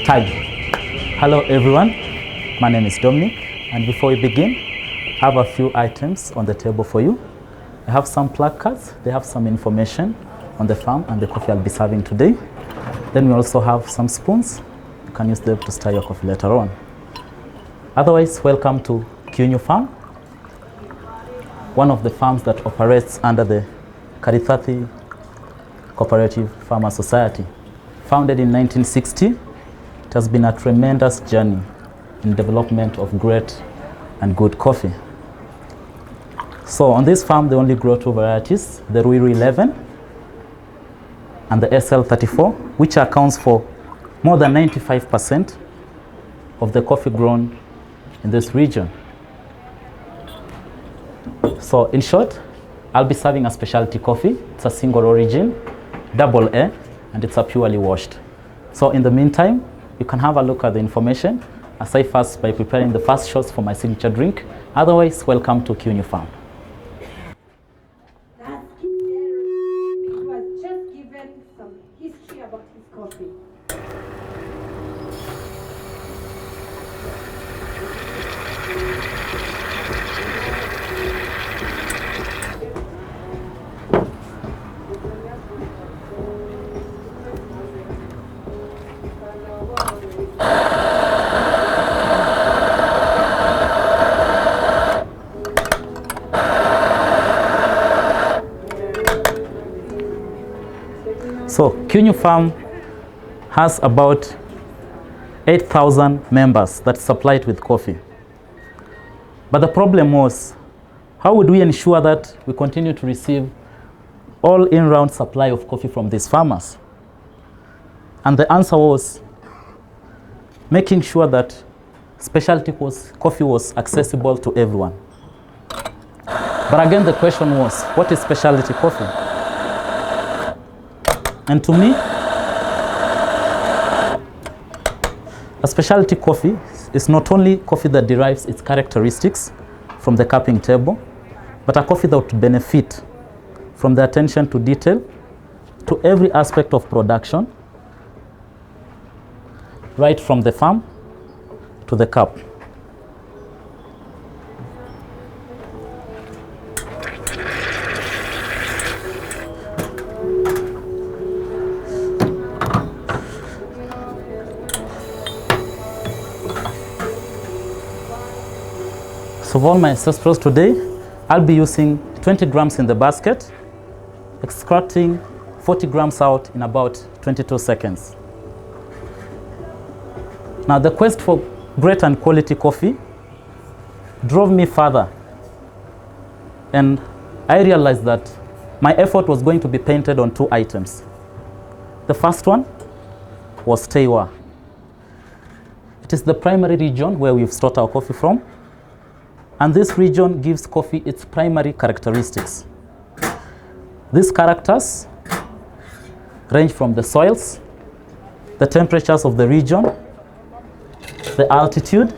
Tag. Hello everyone, my name is Dominic, and before we begin, I have a few items on the table for you. I have some placards, they have some information on the farm and the coffee I'll be serving today. Then we also have some spoons. You can use them to stir your coffee later on. Otherwise, welcome to Kedemi Farm, one of the farms that operates under the Karithati Cooperative Farmer Society. Founded in 1960, it has been a tremendous journey in development of great and good coffee. So on this farm, they only grow two varieties, the Ruiru 11 and the SL34, which accounts for more than 95% of the coffee grown in this region. So in short, I'll be serving a specialty coffee. It's a single origin, double A, and it's a purely washed. So in the meantime, you can have a look at the information aside first by preparing the first shots for my signature drink. Otherwise, welcome to Kedemi Farm. He was just given some history about his coffee. So Kedemi Farm has about 8,000 members that supply it with coffee. But the problem was, how would we ensure that we continue to receive all in-round supply of coffee from these farmers? And the answer was making sure that specialty coffee was accessible to everyone. But again, the question was, what is specialty coffee? And to me, a specialty coffee is not only coffee that derives its characteristics from the cupping table, but a coffee that would benefit from the attention to detail to every aspect of production, right from the farm to the cup. So for all my espressos today, I'll be using 20 grams in the basket, extracting 40 grams out in about 22 seconds. Now the quest for great and quality coffee drove me further, and I realized that my effort was going to be painted on two items. The first one was Teiwa. It is the primary region where we've stored our coffee from, and this region gives coffee its primary characteristics. These characters range from the soils, the temperatures of the region, the altitude,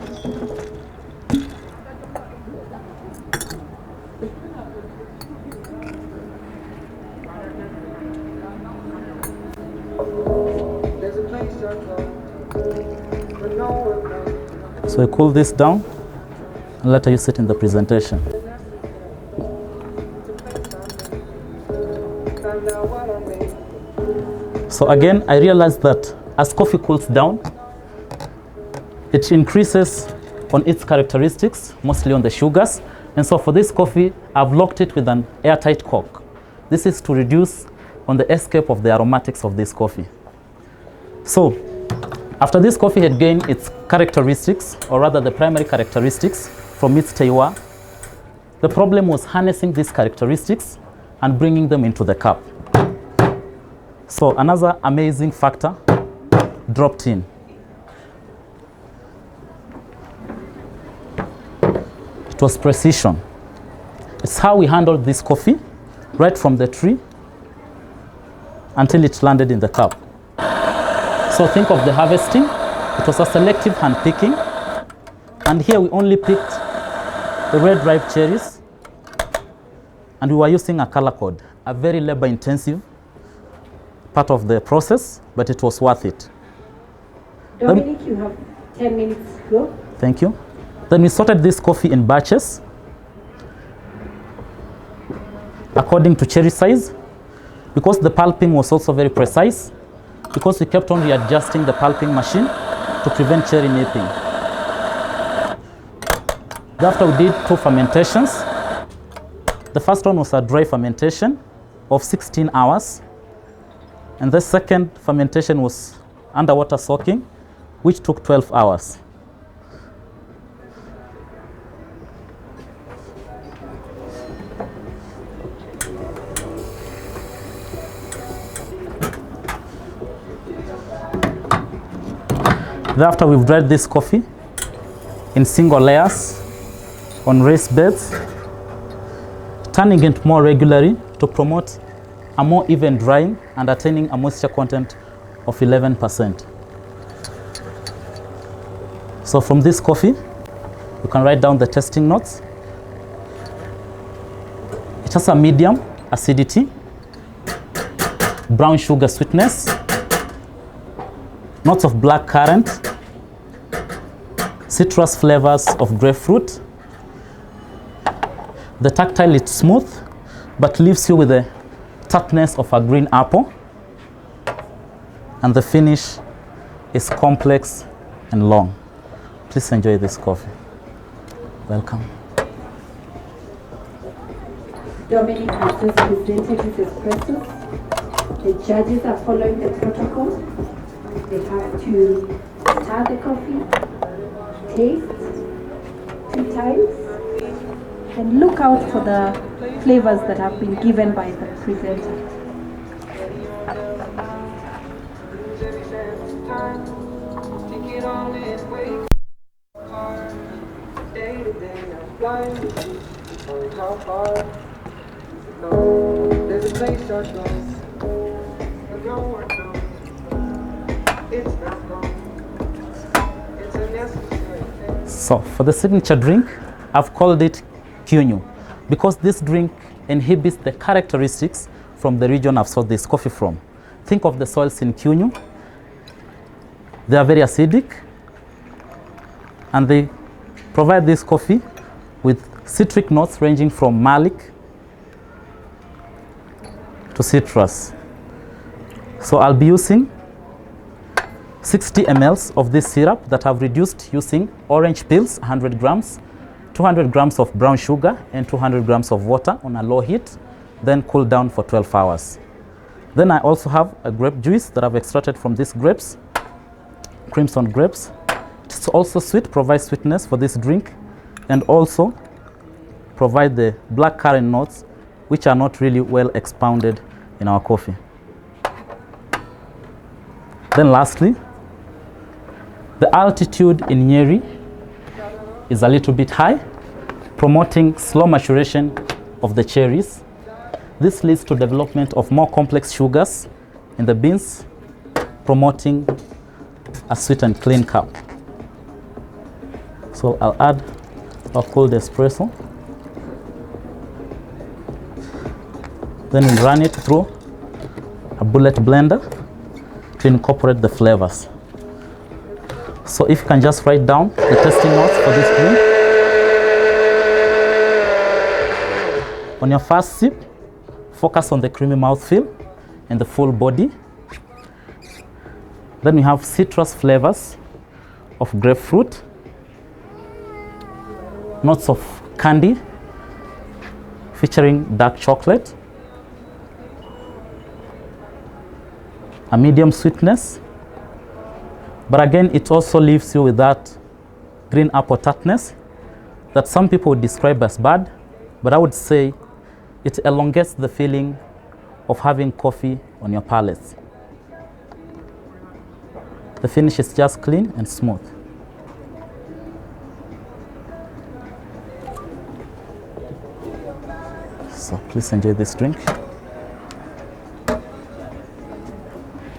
so I cool this down and later use it in the presentation. So again, I realized that as coffee cools down, it increases on its characteristics, mostly on the sugars. And so for this coffee, I've locked it with an airtight cork. This is to reduce on the escape of the aromatics of this coffee. So after this coffee had gained its characteristics, or rather the primary characteristics from its Teiwa, the problem was harnessing these characteristics and bringing them into the cup. So another amazing factor dropped in. It was precision. It's how we handled this coffee right from the tree until it landed in the cup. So think of the harvesting. It was a selective hand picking, and here we only picked the red ripe cherries, and we were using a color code, a very labor intensive part of the process, but it was worth it. Dominic, you have 10 minutes to go. Thank you. Then we sorted this coffee in batches according to cherry size, because the pulping was also very precise, because we kept on readjusting the pulping machine to prevent cherry nipping. Thereafter, we did 2 fermentations. The first one was a dry fermentation of 16 hours, and the second fermentation was underwater soaking, which took 12 hours. Thereafter, we've dried this coffee in single layers on raised beds, turning it more regularly to promote a more even drying and attaining a moisture content of 11%. So from this coffee, you can write down the tasting notes. It has a medium acidity, brown sugar sweetness, notes of black currant, citrus flavors of grapefruit. The tactile is smooth, but leaves you with the tartness of a green apple. And the finish is complex and long. Please enjoy this coffee. Welcome. Dominic has just presented his espresso. The judges are following the protocol. They have to stir the coffee, taste 2 times, and look out for the flavors that have been given by the presenter. So for the signature drink, I've called it Quinoa, because this drink inhibits the characteristics from the region I've sourced this coffee from. Think of the soils in Quinoa. They are very acidic, and they provide this coffee with citric notes ranging from malic to citrus. So I'll be using 60 ml of this syrup that I've reduced using orange peels, 100 grams, 200 grams of brown sugar, and 200 grams of water on a low heat, then cool down for 12 hours. Then I also have a grape juice that I've extracted from these grapes, crimson grapes. It's also sweet, provides sweetness for this drink, and also provide the black currant notes, which are not really well expounded in our coffee. Then lastly, the altitude in Nyeri is a little bit high, promoting slow maturation of the cherries. This leads to development of more complex sugars in the beans, promoting a sweet and clean cup. So I'll add a cold espresso. Then we'll run it through a bullet blender to incorporate the flavors. So if you can just write down the tasting notes for this drink. On your first sip, focus on the creamy mouthfeel and the full body. Then we have citrus flavors of grapefruit, notes of candy featuring dark chocolate, a medium sweetness, but again it also leaves you with that green apple tartness that some people would describe as bad, but I would say it elongates the feeling of having coffee on your palate. The finish is just clean and smooth. So please enjoy this drink.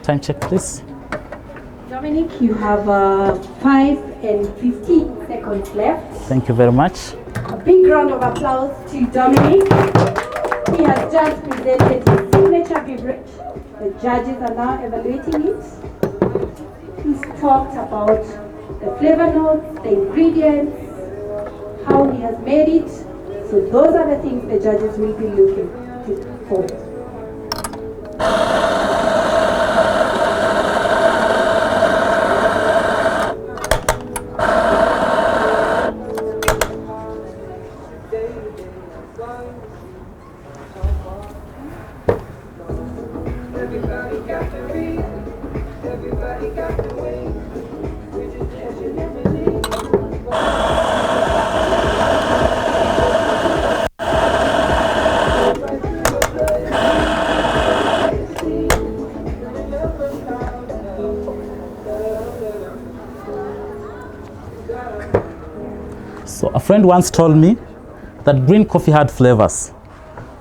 Time check, please. Dominic, you have 5 and 15 seconds left. Thank you very much. A big round of applause to Dominic. He has just presented his signature beverage. The judges are now evaluating it. he's talked about the flavor notes, the ingredients, how he has made it. So those are the things the judges will be looking for. So a friend once told me that green coffee had flavors.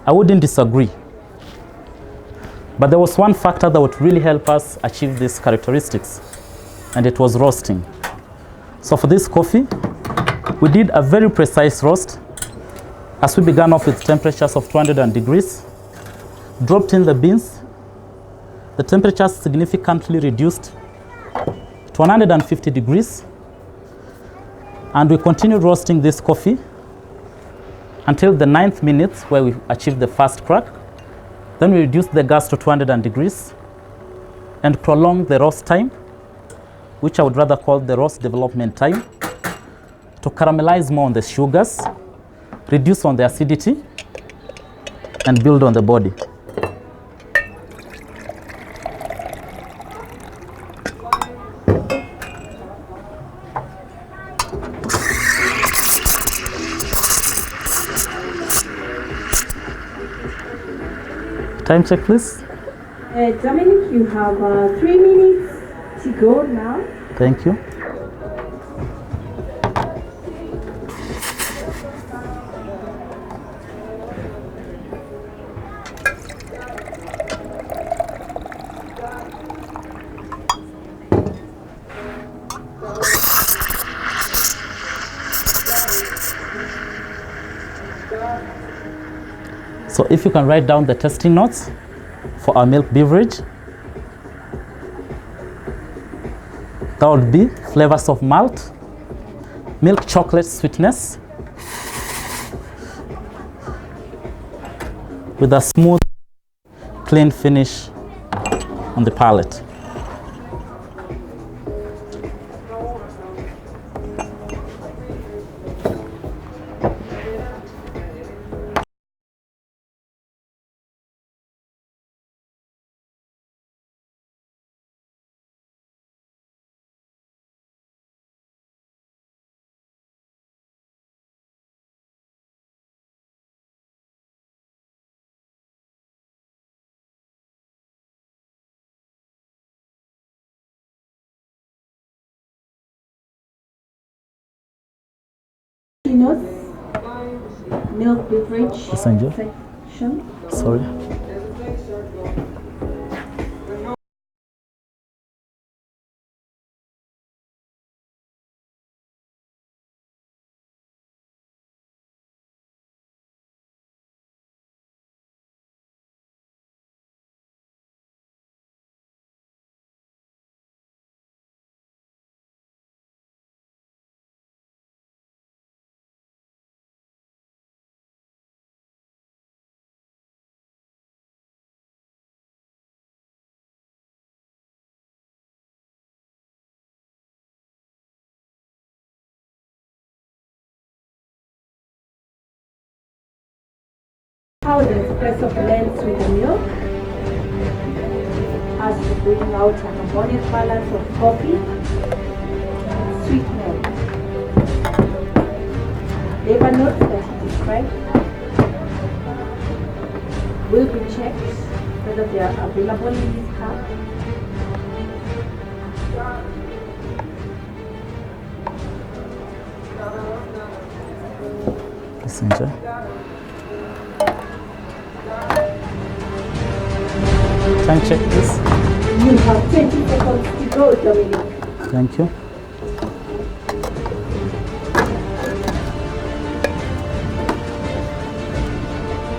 I wouldn't disagree. But there was one factor that would really help us achieve these characteristics, and it was roasting. So for this coffee, we did a very precise roast as we began off with temperatures of 200 degrees, dropped in the beans, the temperatures significantly reduced to 150 degrees, and we continued roasting this coffee until the 9th minute where we achieved the first crack. Then we reduced the gas to 200 degrees and prolonged the roast time, which I would rather call the roast development time, to caramelize more on the sugars, reduce on the acidity, and build on the body. Time check, please. Dominic, you have 3 minutes to go now. Thank you. So if you can write down the tasting notes for our milk beverage, that would be flavors of malt, milk chocolate sweetness, with a smooth, clean finish on the palate. Notes, milk beverage Passenger. section. Sorry. How the espresso blends with the milk as to bring out a harmonious balance of coffee and sweet milk. Flavor notes that he described will be checked whether they are available in this cup. Passenger. Time check, please. You have 20 seconds to go, Dominic. Thank you.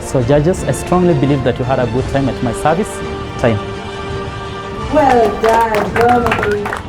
So judges, I strongly believe that you had a good time at my service. Time. Well done, Dominic.